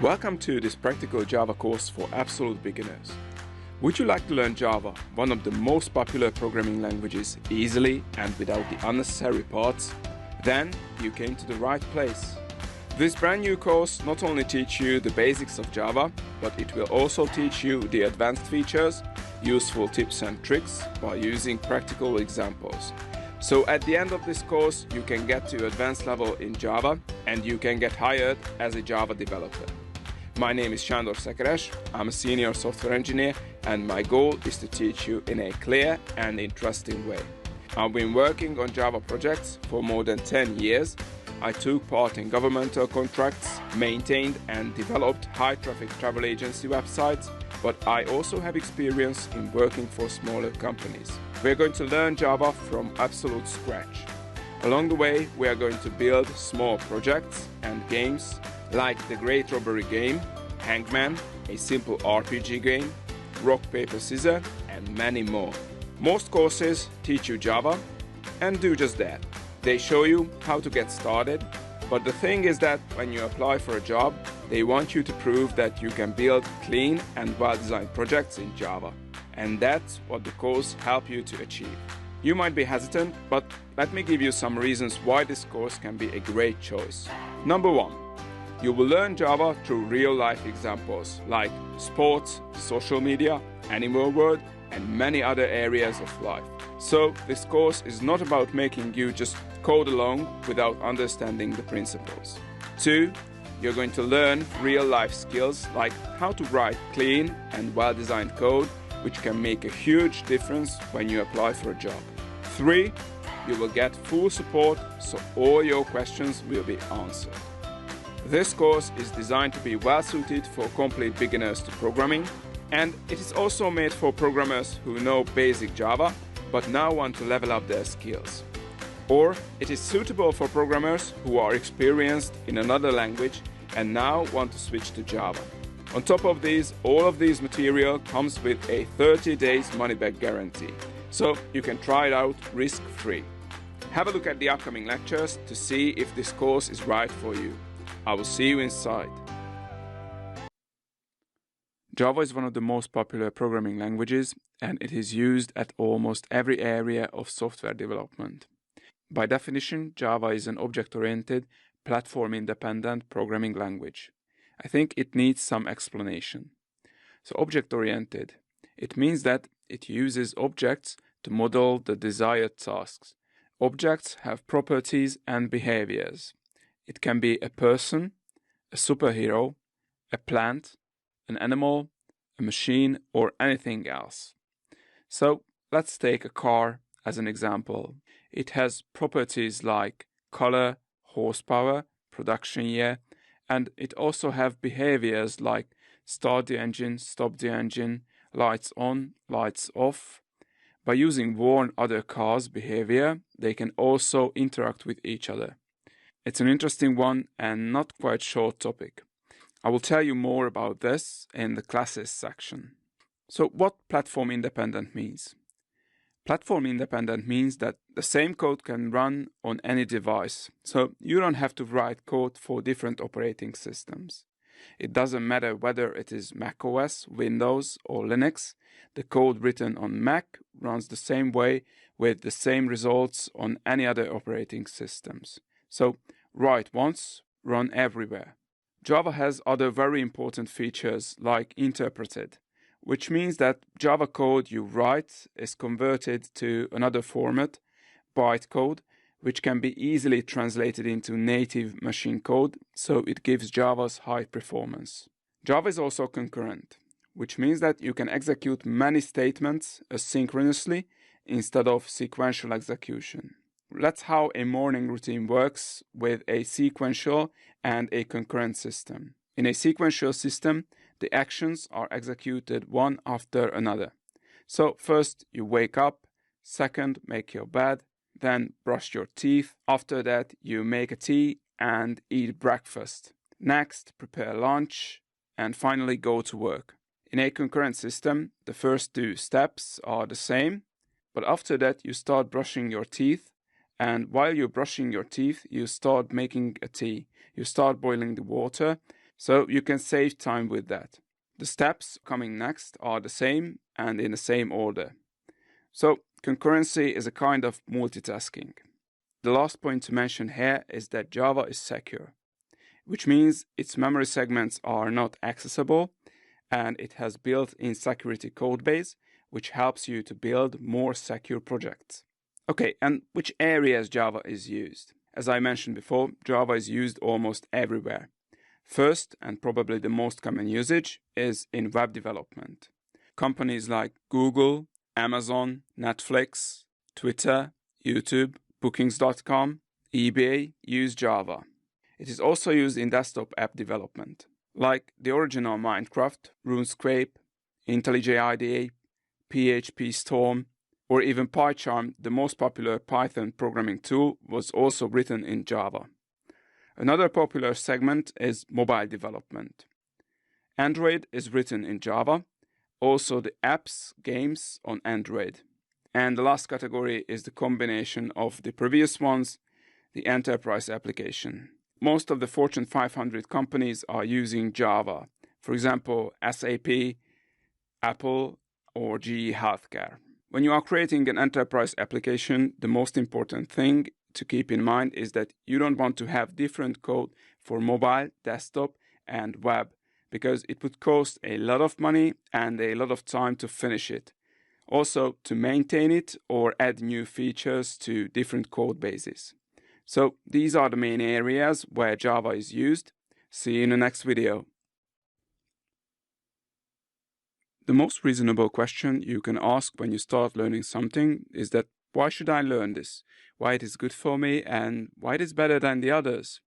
Welcome to this practical Java course for absolute beginners. Would you like to learn Java, one of the most popular programming languages, easily and without the unnecessary parts? Then you came to the right place. This brand new course not only teaches you the basics of Java, but it will also teach you the advanced features, useful tips and tricks by using practical examples. So at the end of this course, you can get to advanced level in Java and you can get hired as a Java developer. My name is Sándor Szekeres, I'm a senior software engineer and my goal is to teach you in a clear and interesting way. I've been working on Java projects for more than 10 years. I took part in governmental contracts, maintained and developed high-traffic travel agency websites, but I also have experience in working for smaller companies. We're going to learn Java from absolute scratch. Along the way, we are going to build small projects and games like the Great Robbery game, Hangman, a simple RPG game, Rock, Paper, Scissors, and many more. Most courses teach you Java and do just that. They show you how to get started, but the thing is that when you apply for a job, they want you to prove that you can build clean and well-designed projects in Java. And that's what the course helps you to achieve. You might be hesitant, but let me give you some reasons why this course can be a great choice. Number one, you will learn Java through real-life examples like sports, social media, animal world, and many other areas of life. So this course is not about making you just code along without understanding the principles. 2, you're going to learn real-life skills like how to write clean and well-designed code, which can make a huge difference when you apply for a job. 3, you will get full support, so all your questions will be answered. This course is designed to be well suited for complete beginners to programming, and it is also made for programmers who know basic Java but now want to level up their skills. Or it is suitable for programmers who are experienced in another language and now want to switch to Java. On top of these, all of these material comes with a 30 days money-back guarantee, so you can try it out risk-free. Have a look at the upcoming lectures to see if this course is right for you. I will see you inside. Java is one of the most popular programming languages and it is used at almost every area of software development. By definition, Java is an object-oriented, platform-independent programming language. I think it needs some explanation. So object-oriented, it means that it uses objects to model the desired tasks. Objects have properties and behaviors. It can be a person, a superhero, a plant, an animal, a machine, or anything else. So let's take a car as an example. It has properties like color, horsepower, production year, and it also has behaviors like start the engine, stop the engine, lights on, lights off. By using warn other cars' behavior, they can also interact with each other. It's an interesting one and not quite short topic. I will tell you more about this in the classes section. So what platform independent means? Platform independent means that the same code can run on any device. So you don't have to write code for different operating systems. It doesn't matter whether it is macOS, Windows or Linux. The code written on Mac runs the same way with the same results on any other operating systems. So write once, run everywhere. Java has other very important features like interpreted, which means that Java code you write is converted to another format, bytecode, which can be easily translated into native machine code, so it gives Java's high performance. Java is also concurrent, which means that you can execute many statements asynchronously instead of sequential execution. That's how a morning routine works with a sequential and a concurrent system. In a sequential system, the actions are executed one after another. So first you wake up, second make your bed, then brush your teeth. After that you make a tea and eat breakfast. Next prepare lunch and finally go to work. In a concurrent system, the first two steps are the same, but after that you start brushing your teeth. And while you're brushing your teeth, you start making a tea. You start boiling the water. So you can save time with that. The steps coming next are the same and in the same order. So concurrency is a kind of multitasking. The last point to mention here is that Java is secure, which means its memory segments are not accessible, and it has built-in security codebase, which helps you to build more secure projects. Okay, and which areas Java is used? As I mentioned before, Java is used almost everywhere. First, and probably the most common usage, is in web development. Companies like Google, Amazon, Netflix, Twitter, YouTube, Bookings.com, eBay use Java. It is also used in desktop app development, like the original Minecraft, RuneScape, IntelliJ IDEA, PHP Storm, or even PyCharm, the most popular Python programming tool, was also written in Java. Another popular segment is mobile development. Android is written in Java, also the apps, games on Android. And the last category is the combination of the previous ones, the enterprise application. Most of the Fortune 500 companies are using Java. For example, SAP, Apple, or GE Healthcare. When you are creating an enterprise application, the most important thing to keep in mind is that you don't want to have different code for mobile, desktop, and web, because it would cost a lot of money and a lot of time to finish it. Also, to maintain it or add new features to different code bases. So these are the main areas where Java is used. See you in the next video. The most reasonable question you can ask when you start learning something is that why should I learn this? Why it is good for me and why it is better than the others?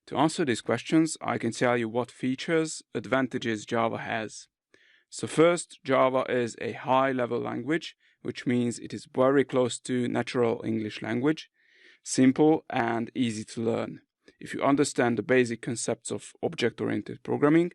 To answer these questions, I can tell you what features, advantages Java has. So first, Java is a high-level language, which means it is very close to natural English language, simple and easy to learn. If you understand the basic concepts of object-oriented programming,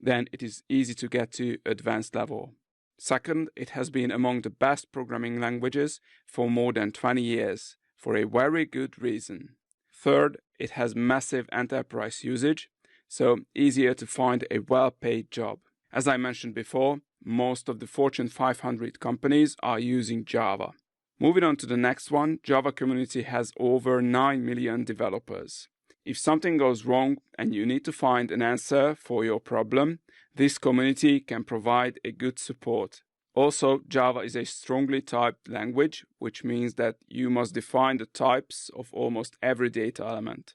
then it is easy to get to advanced level. Second, it has been among the best programming languages for more than 20 years, for a very good reason. Third, it has massive enterprise usage, so easier to find a well-paid job. As I mentioned before, most of the Fortune 500 companies are using Java. Moving on to the next one, Java community has over 9 million developers. If something goes wrong and you need to find an answer for your problem, this community can provide a good support. Also, Java is a strongly typed language, which means that you must define the types of almost every data element.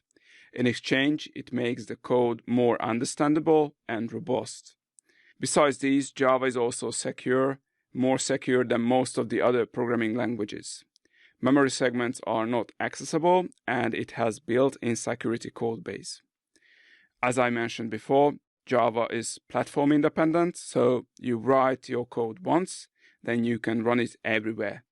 In exchange, it makes the code more understandable and robust. Besides these, Java is also secure, more secure than most of the other programming languages. Memory segments are not accessible, and it has built-in security codebase. As I mentioned before, Java is platform independent, so you write your code once, then you can run it everywhere.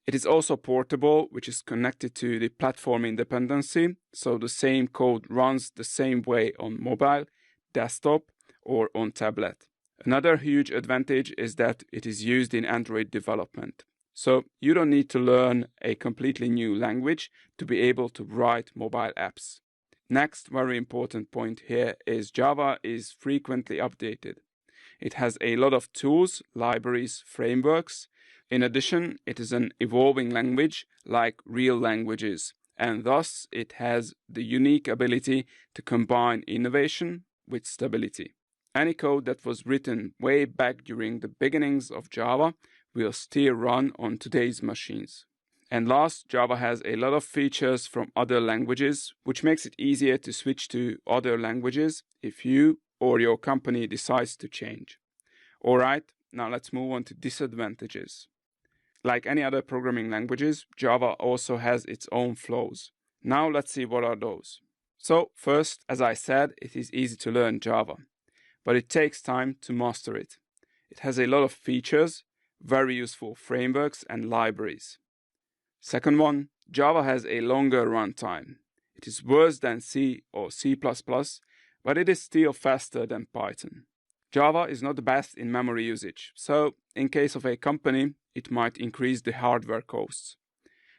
It is also portable, which is connected to the platform independency, so the same code runs the same way on mobile, desktop, or on tablet. Another huge advantage is that it is used in Android development. So you don't need to learn a completely new language to be able to write mobile apps. Next very important point here is Java is frequently updated. It has a lot of tools, libraries, frameworks. In addition, it is an evolving language like real languages, and thus it has the unique ability to combine innovation with stability. Any code that was written way back during the beginnings of Java will still run on today's machines. And last, Java has a lot of features from other languages, which makes it easier to switch to other languages if you or your company decides to change. Alright, now let's move on to disadvantages. Like any other programming languages, Java also has its own flaws. Now let's see what are those. So first, as I said, it is easy to learn Java, but it takes time to master it. It has a lot of features, very useful frameworks and libraries. Second one, Java has a longer runtime. It is worse than C or C++, but it is still faster than Python. Java is not the best in memory usage, so in case of a company, it might increase the hardware costs.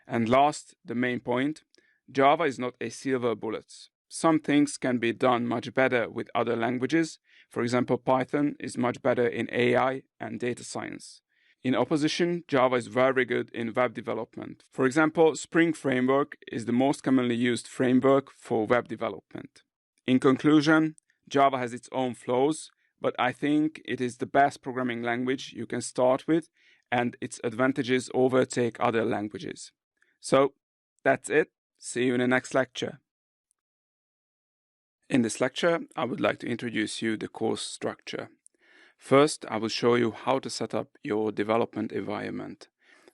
And last, the main point, Java is not a silver bullet. some things can be done much better with other languages. For example, Python is much better in AI and data science. In opposition, Java is very good in web development. For example, Spring Framework is the most commonly used framework for web development. In conclusion, Java has its own flaws, but I think it is the best programming language you can start with, and its advantages overtake other languages. So, that's it. See you in the next lecture. In this lecture, I would like to introduce you the course structure. First, I will show you how to set up your development environment.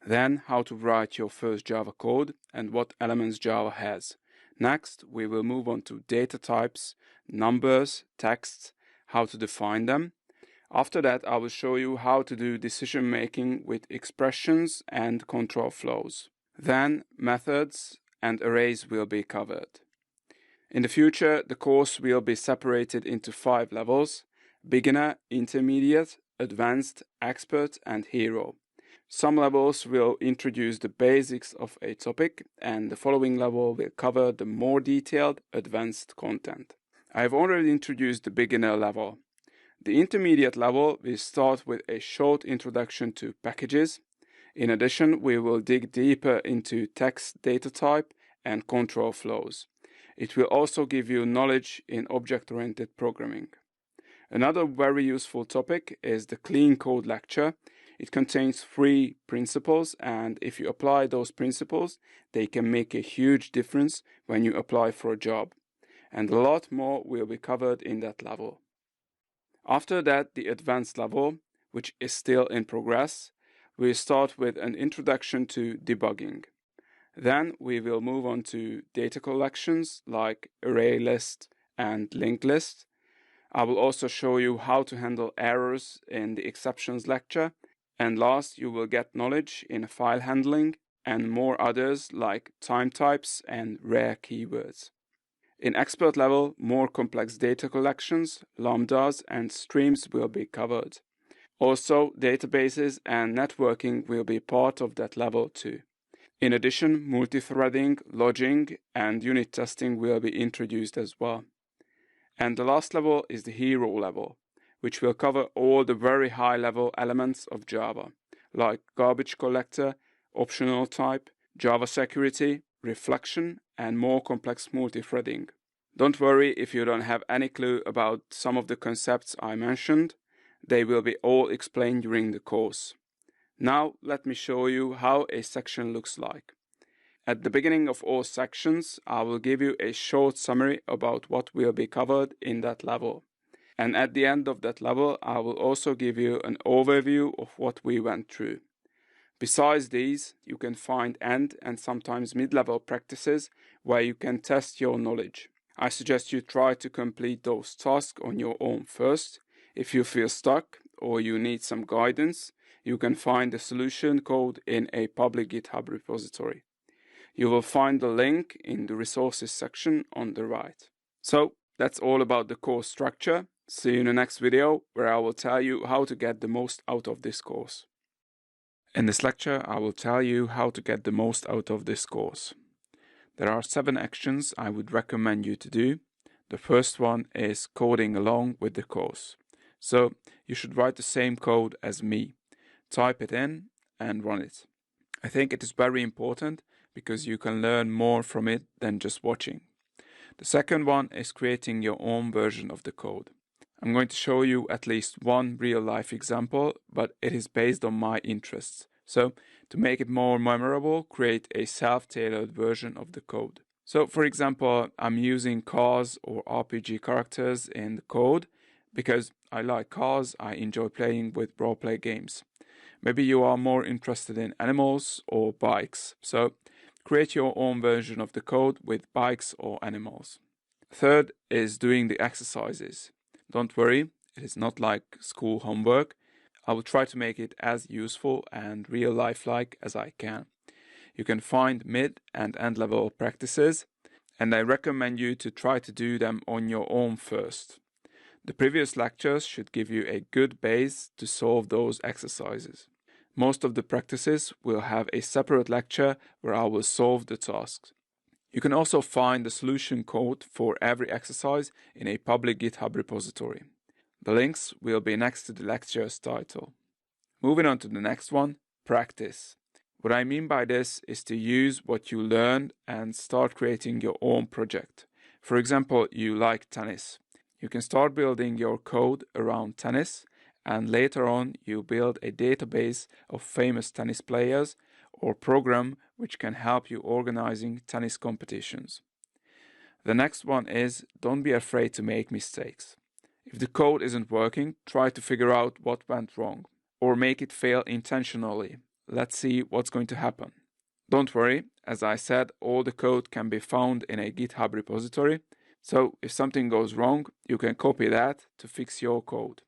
Then, how to write your first Java code and what elements Java has. Next, we will move on to data types, numbers, texts, how to define them. After that, I will show you how to do decision making with expressions and control flows. Then, methods and arrays will be covered. In the future, the course will be separated into 5 levels: beginner, intermediate, advanced, expert, and hero. Some levels will introduce the basics of a topic, and the following level will cover the more detailed, advanced content. I have already introduced the beginner level. The intermediate level will start with a short introduction to packages. In addition, we will dig deeper into text data type and control flows. It will also give you knowledge in object-oriented programming. Another very useful topic is the Clean Code lecture. It contains 3 principles, and if you apply those principles, they can make a huge difference when you apply for a job. And a lot more will be covered in that level. After that, the advanced level, which is still in progress, will start with an introduction to debugging. Then we will move on to data collections like array list and linked list. I will also show you how to handle errors in the exceptions lecture. And last, you will get knowledge in file handling and more others like time types and rare keywords. In expert level, more complex data collections, lambdas, and streams will be covered. Also, databases and networking will be part of that level too. In addition, multi-threading, logging, and unit testing will be introduced as well. And the last level is the hero level, which will cover all the very high-level elements of Java, like garbage collector, optional type, Java security, reflection, and more complex multi-threading. Don't worry if you don't have any clue about some of the concepts I mentioned. They will be all explained during the course. Now, let me show you how a section looks like. At the beginning of all sections, I will give you a short summary about what will be covered in that level. And at the end of that level, I will also give you an overview of what we went through. Besides these, you can find end and sometimes mid-level practices where you can test your knowledge. I suggest you try to complete those tasks on your own first. If you feel stuck or you need some guidance, you can find the solution code in a public GitHub repository. You will find the link in the resources section on the right. So that's all about the course structure. See you in the next video where I will tell you how to get the most out of this course. In this lecture, I will tell you how to get the most out of this course. There are 7 actions I would recommend you to do. The first one is coding along with the course. So you should write the same code as me. Type it in and run it. I think it is very important because you can learn more from it than just watching. The second one is creating your own version of the code. I'm going to show you at least one real-life example, but it is based on my interests. So, to make it more memorable, create a self-tailored version of the code. So, for example, I'm using cars or RPG characters in the code because I like cars, I enjoy playing with roleplay games. Maybe you are more interested in animals or bikes. So, create your own version of the code with bikes or animals. Third is doing the exercises. Don't worry, it is not like school homework. I will try to make it as useful and real life-like as I can. You can find mid and end level practices, and I recommend you to try to do them on your own first. The previous lectures should give you a good base to solve those exercises. Most of the practices will have a separate lecture where I will solve the tasks. You can also find the solution code for every exercise in a public GitHub repository. The links will be next to the lecture's title. Moving on to the next one, practice. What I mean by this is to use what you learned and start creating your own project. For example, you like tennis. You can start building your code around tennis, and later on you build a database of famous tennis players or program which can help you organizing tennis competitions. The next one is don't be afraid to make mistakes. If the code isn't working, try to figure out what went wrong or make it fail intentionally. Let's see what's going to happen. Don't worry, as I said, all the code can be found in a GitHub repository. So if something goes wrong, you can copy that to fix your code.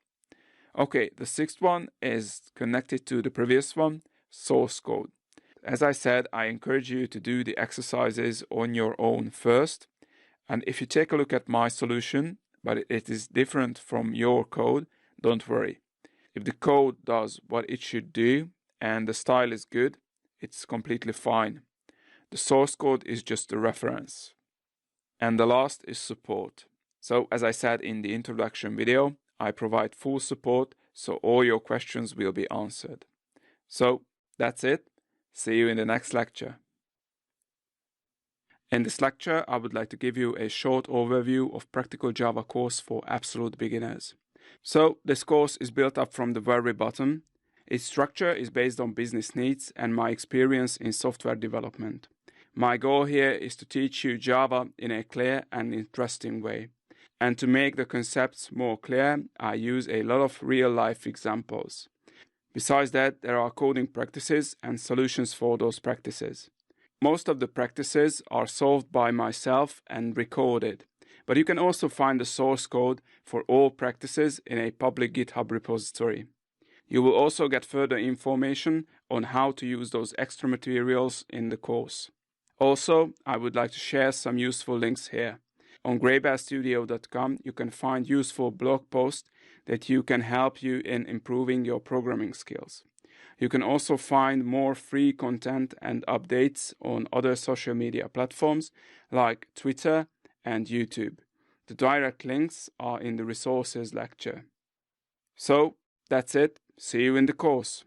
Okay, the sixth one is connected to the previous one, source code. As I said, I encourage you to do the exercises on your own first. And if you take a look at my solution, but it is different from your code, don't worry. If the code does what it should do and the style is good, it's completely fine. The source code is just a reference. And the last is support. So as I said in the introduction video, I provide full support, so all your questions will be answered. So that's it. See you in the next lecture. In this lecture, I would like to give you a short overview of Practical Java course for absolute beginners. So this course is built up from the very bottom. Its structure is based on business needs and my experience in software development. My goal here is to teach you Java in a clear and interesting way. And to make the concepts more clear, I use a lot of real-life examples. Besides that, there are coding practices and solutions for those practices. Most of the practices are solved by myself and recorded, but you can also find the source code for all practices in a public GitHub repository. You will also get further information on how to use those extra materials in the course. Also, I would like to share some useful links here. On greybearstudio.com, you can find useful blog posts that can help you in improving your programming skills. You can also find more free content and updates on other social media platforms like Twitter and YouTube. The direct links are in the resources lecture. So, that's it. See you in the course.